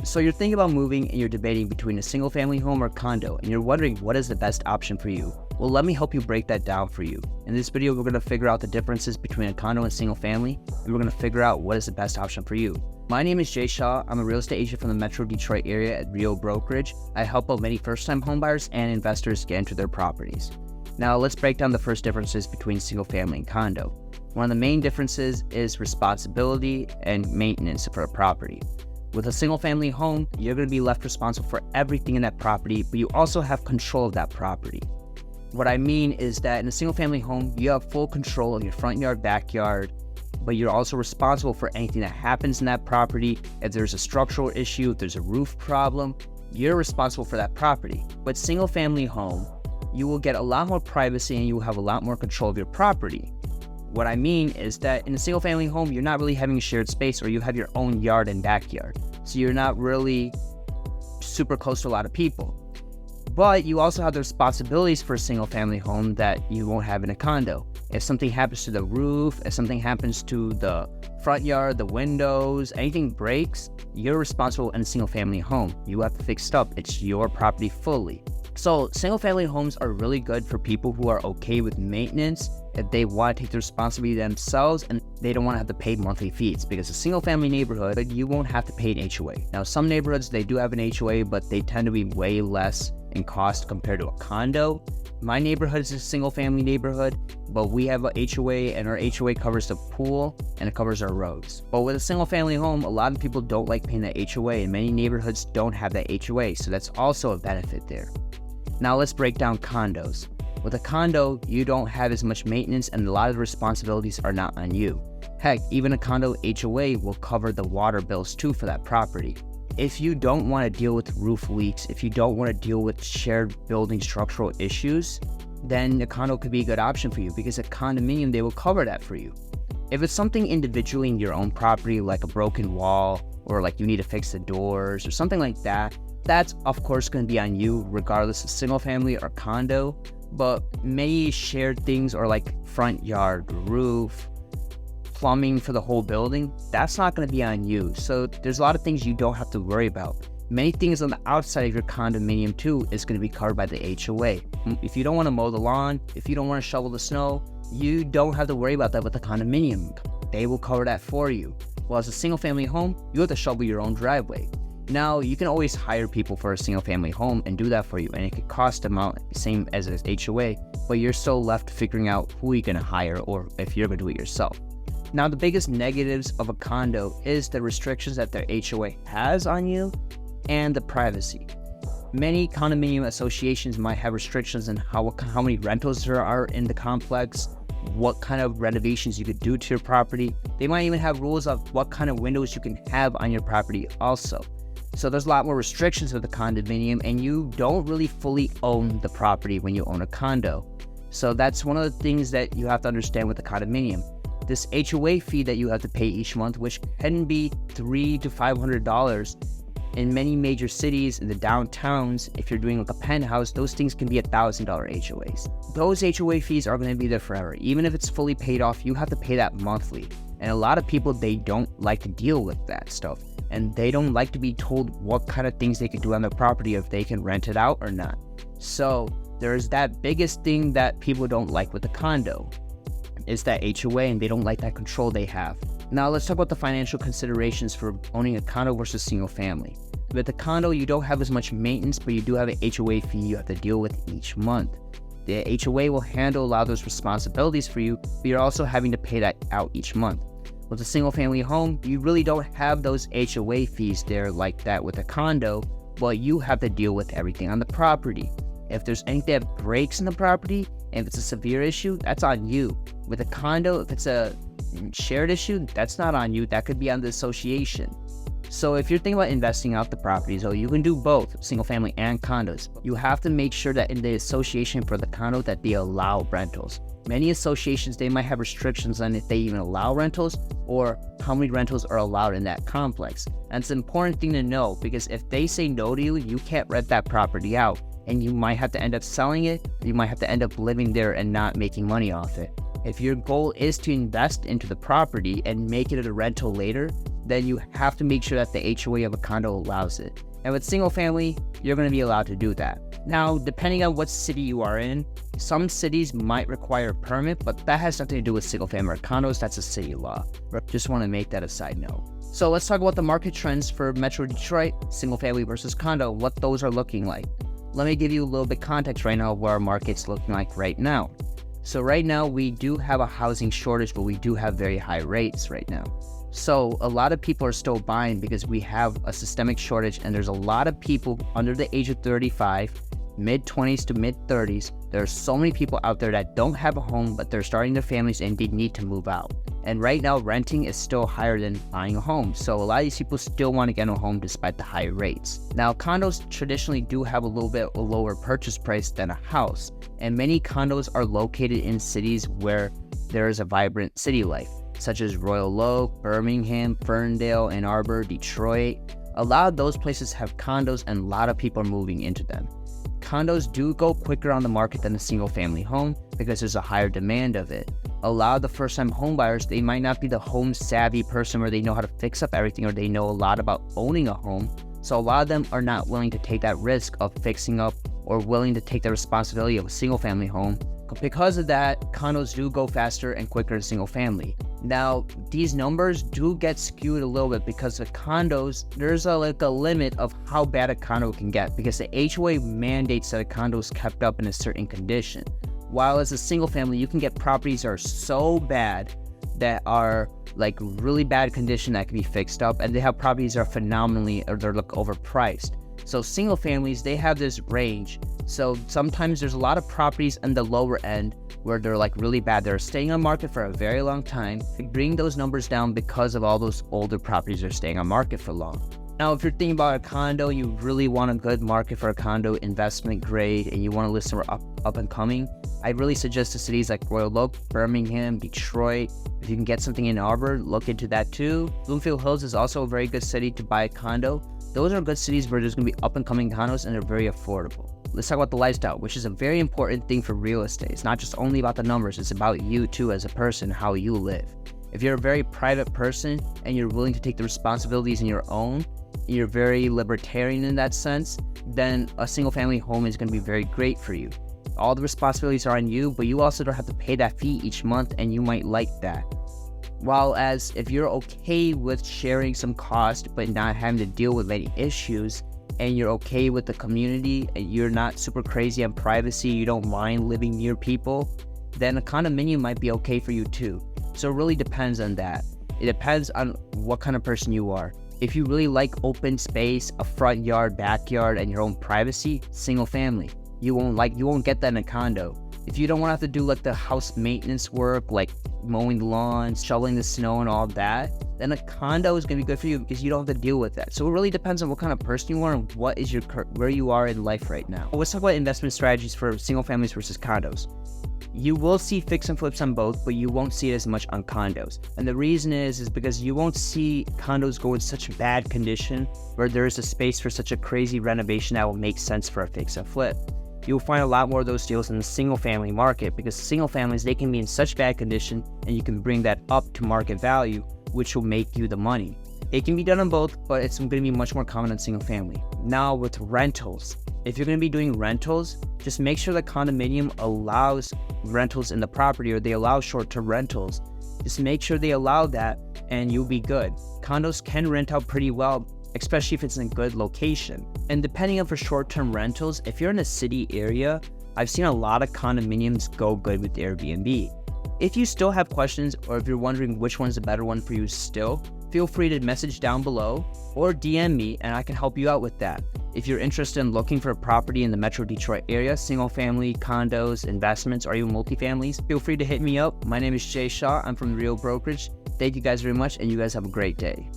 So you're thinking about moving and you're debating between a single family home or condo, and you're wondering what is the best option for you. Well, let me help you break that down for you. In this video, we're going to figure out the differences between a condo and single family, and we're going to figure out what is the best option for you. My name is Shah. I'm a real estate agent from the Metro Detroit area at Real Brokerage. I help out many first-time homebuyers and investors get into their properties. Now, let's break down the first differences between single family and condo. One of the main differences is responsibility and maintenance for a property. With a single family home, you're going to be left responsible for everything in that property, but you also have control of that property. What I mean is that in a single family home, you have full control of your front yard, backyard, but you're also responsible for anything that happens in that property. If there's a structural issue, if there's a roof problem, you're responsible for that property. But single family home, you will get a lot more privacy and you will have a lot more control of your property. What I mean is that in a single family home, you're not really having a shared space, or you have your own yard and backyard. So you're not really super close to a lot of people. But you also have the responsibilities for a single family home that you won't have in a condo. If something happens to the roof, if something happens to the front yard, the windows, anything breaks, you're responsible in a single family home. You have to fix it up. It's your property fully. So single family homes are really good for people who are okay with maintenance, if they want to take the responsibility themselves and they don't want to have to pay monthly fees, because a single family neighborhood, you won't have to pay an HOA. Now, some neighborhoods, they do have an HOA, but they tend to be way less in cost compared to a condo. My neighborhood is a single family neighborhood, but we have a HOA, and our HOA covers the pool and it covers our roads. But with a single family home, a lot of people don't like paying that HOA, and many neighborhoods don't have that HOA, so that's also a benefit there. Now let's break down condos. With a condo, you don't have as much maintenance and a lot of the responsibilities are not on you. Heck, even a condo HOA will cover the water bills too for that property. If you don't want to deal with roof leaks, if you don't want to deal with shared building structural issues, then a condo could be a good option for you, because a condominium, they will cover that for you. If it's something individually in your own property, like a broken wall, or like you need to fix the doors or something like that, that's of course going to be on you regardless of single family or condo. But many shared things are like front yard, roof, plumbing for the whole building, that's not going to be on you. So there's a lot of things you don't have to worry about. Many things on the outside of your condominium too is going to be covered by the HOA. If you don't want to mow the lawn, if you don't want to shovel the snow, you don't have to worry about that with the condominium. They will cover that for you. Well, as a single family home, you have to shovel your own driveway. Now, you can always hire people for a single family home and do that for you, and it could cost amount same as an HOA, but you're still left figuring out who you're going to hire or if you're going to do it yourself. Now, the biggest negatives of a condo is the restrictions that their HOA has on you and the privacy. Many condominium associations might have restrictions on how many rentals there are in the complex, what kind of renovations you could do to your property. They might even have rules of what kind of windows you can have on your property also. So there's a lot more restrictions with the condominium, and you don't really fully own the property when you own a condo. So that's one of the things that you have to understand with the condominium. This HOA fee that you have to pay each month, which can be $300 to $500 in many major cities, in the downtowns. If you're doing like a penthouse, those things can be $1,000 HOAs. Those HOA fees are going to be there forever. Even if it's fully paid off, you have to pay that monthly. And a lot of people, they don't like to deal with that stuff. And they don't like to be told what kind of things they can do on their property, if they can rent it out or not. So there's that biggest thing that people don't like with the condo, is that HOA, and they don't like that control they have. Now let's talk about the financial considerations for owning a condo versus single family. With the condo, you don't have as much maintenance, but you do have an HOA fee you have to deal with each month. The HOA will handle a lot of those responsibilities for you, but you're also having to pay that out each month. With a single family home, you really don't have those HOA fees there like that with a condo, but you have to deal with everything on the property. If there's anything that breaks in the property, and if it's a severe issue, that's on you. With a condo, if it's a shared issue, that's not on you. That could be on the association. So if you're thinking about investing out the properties, you can do both, single family and condos. You have to make sure that in the association for the condo that they allow rentals. Many associations, they might have restrictions on if they even allow rentals or how many rentals are allowed in that complex. And it's an important thing to know, because if they say no to you, you can't rent that property out, and you might have to end up selling it, or you might have to end up living there and not making money off it. If your goal is to invest into the property and make it a rental later, then you have to make sure that the HOA of a condo allows it. And with single family, you're going to be allowed to do that. Now, depending on what city you are in, some cities might require a permit, but that has nothing to do with single family or condos. That's a city law. Just want to make that a side note. So let's talk about the market trends for Metro Detroit, single family versus condo, what those are looking like. Let me give you a little bit context right now of what our market's looking like right now. So right now we do have a housing shortage, but we do have very high rates right now. So a lot of people are still buying because we have a systemic shortage, and there's a lot of people under the age of 35, mid-20s to mid-30s. There are so many people out there that don't have a home, but they're starting their families and they need to move out. And right now, renting is still higher than buying a home. So a lot of these people still want to get a home despite the high rates. Now, condos traditionally do have a little bit a lower purchase price than a house. And many condos are located in cities where there is a vibrant city life, such as Royal Oak, Birmingham, Ferndale, Ann Arbor, Detroit. A lot of those places have condos and a lot of people are moving into them. Condos do go quicker on the market than a single family home because there's a higher demand of it. A lot of the first time home buyers, they might not be the home savvy person where they know how to fix up everything or they know a lot about owning a home. So a lot of them are not willing to take that risk of fixing up or willing to take the responsibility of a single family home. Because of that, condos do go faster and quicker than single family. Now, these numbers do get skewed a little bit because of condos, there's a limit of how bad a condo can get because the HOA mandates that a condo is kept up in a certain condition. While as a single family, you can get properties that are so bad that are like really bad condition that can be fixed up, and they have properties that are phenomenally or they're overpriced. So single families, they have this range. So sometimes there's a lot of properties in the lower end where they're like really bad. They're staying on market for a very long time. Bring those numbers down because of all those older properties that are staying on market for long. Now, if you're thinking about a condo, you really want a good market for a condo, investment grade, and you want to list somewhere up and coming, I really suggest the cities like Royal Oak, Birmingham, Detroit. If you can get something in Ann Arbor, look into that too. Bloomfield Hills is also a very good city to buy a condo. Those are good cities where there's going to be up and coming condos and they're very affordable. Let's talk about the lifestyle, which is a very important thing for real estate. It's not just only about the numbers, it's about you too as a person, how you live. If you're a very private person and you're willing to take the responsibilities in your own, you're very libertarian in that sense, then a single family home is going to be very great for you. All the responsibilities are on you, but you also don't have to pay that fee each month, and you might like that. While as if you're okay with sharing some cost but not having to deal with any issues, and you're okay with the community and you're not super crazy on privacy, you don't mind living near people, then a condominium might be okay for you too. So it really depends on that. It depends on what kind of person you are. If you really like open space, a front yard, backyard, and your own privacy, single family. You won't get that in a condo. If you don't want to have to do like the house maintenance work, like mowing the lawns, shoveling the snow and all that, then a condo is going to be good for you because you don't have to deal with that. So it really depends on what kind of person you are and what is where you are in life right now. Let's talk about investment strategies for single families versus condos. You will see fix and flips on both, but you won't see it as much on condos. And the reason is because you won't see condos go in such bad condition where there is a space for such a crazy renovation that will make sense for a fix and flip. You'll find a lot more of those deals in the single family market because single families, they can be in such bad condition and you can bring that up to market value, which will make you the money. It can be done on both, but it's going to be much more common on single family. Now with rentals, if you're going to be doing rentals, just make sure the condominium allows rentals in the property or they allow short-term rentals. Just make sure they allow that and you'll be good. Condos can rent out pretty well, especially if it's in a good location. And depending on for short-term rentals, if you're in a city area, I've seen a lot of condominiums go good with Airbnb. If you still have questions or if you're wondering which one's the better one for you still, feel free to message down below or DM me and I can help you out with that. If you're interested in looking for a property in the Metro Detroit area, single family, condos, investments, or even multifamilies, feel free to hit me up. My name is Shah. I'm from Real Brokerage. Thank you guys very much and you guys have a great day.